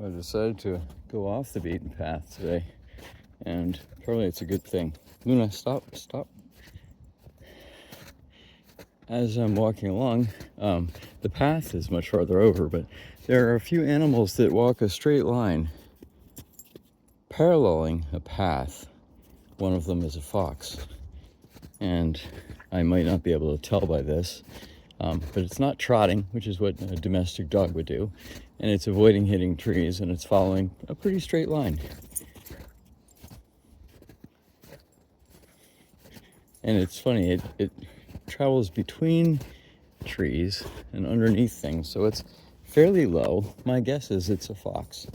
I decided to go off the beaten path today, and probably it's a good thing. Luna, stop. As I'm walking along, the path is much farther over, but there are a few animals that walk a straight line, paralleling a path. One of them is a fox, and I might not be able to tell by this, but it's not trotting, which is what a domestic dog would do, and it's avoiding hitting trees, and it's following a pretty straight line. And it's funny, it travels between trees and underneath things, so it's fairly low. My guess is it's a fox.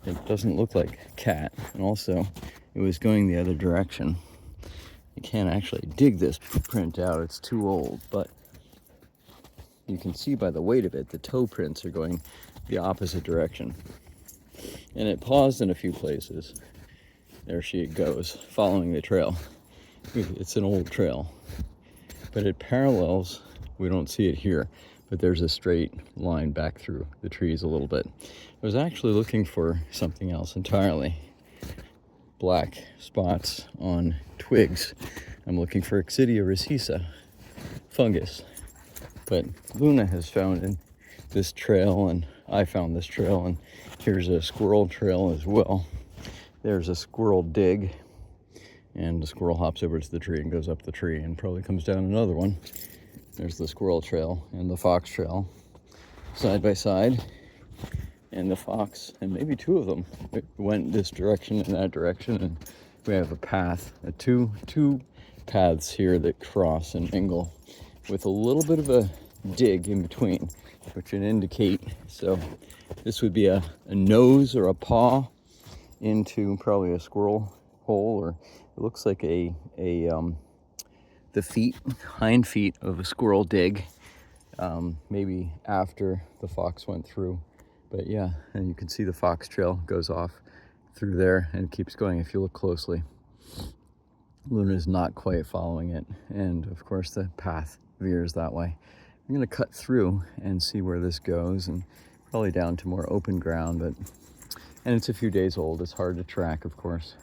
It doesn't look like a cat, and also it was going the other direction. You can't actually dig this print out, it's too old, but you can see by the weight of it, the toe prints are going the opposite direction. And it paused in a few places. There she goes, following the trail. It's an old trail, but it parallels, we don't see it here, but there's a straight line back through the trees a little bit. I was actually looking for something else entirely. Black spots on twigs. I'm looking for Excidia ricisa fungus. But Luna has found this trail, and I found this trail, and here's a squirrel trail as well. There's a squirrel dig, and the squirrel hops over to the tree and goes up the tree and probably comes down another one. There's the squirrel trail and the fox trail side by side, and the fox, and maybe two of them went this direction and that direction, and we have a path, two paths here that cross and mingle with a little bit of a dig in between, which would indicate, so this would be a nose or a paw into probably a squirrel hole, or it looks like the hind feet of a squirrel dig, maybe after the fox went through. But yeah, and you can see the fox trail goes off through there and keeps going if you look closely. Luna's not quite following it, and of course the path veers that way. I'm going to cut through and see where this goes, and probably down to more open ground, and it's a few days old. It's hard to track, of course,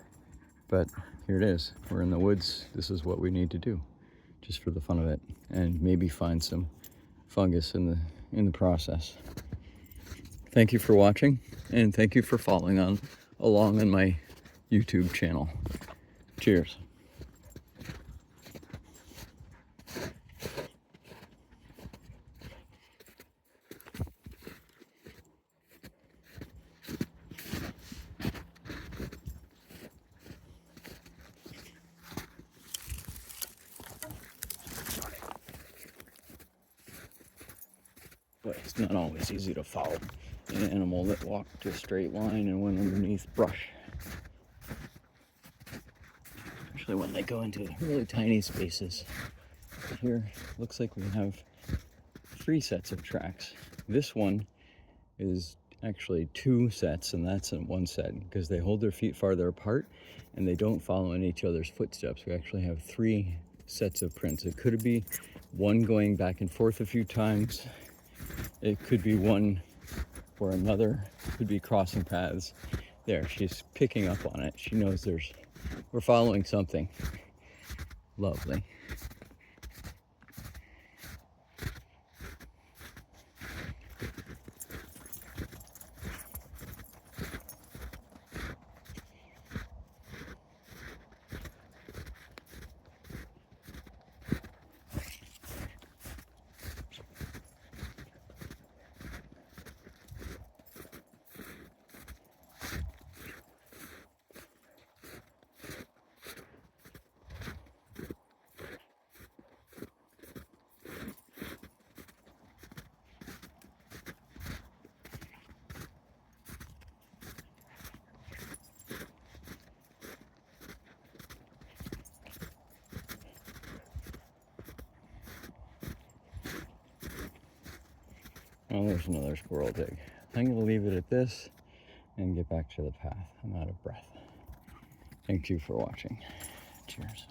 but here it is. We're in the woods. This is what we need to do, just for the fun of it, and maybe find some fungus in the process. Thank you for watching, and thank you for following along on my YouTube channel. Cheers. But it's not always easy to follow an animal that walked a straight line and went underneath brush. Especially when they go into really tiny spaces. But here, looks like we have 3 sets of tracks. This one is actually 2 sets, and that's in 1 set, because they hold their feet farther apart and they don't follow in each other's footsteps. We actually have 3 sets of prints. It could be one going back and forth a few times. It could be one or another, could be crossing paths. There, she's picking up on it. She knows we're following something. Lovely. Oh, there's another squirrel dig. I'm going to leave it at this and get back to the path. I'm out of breath. Thank you for watching. Cheers.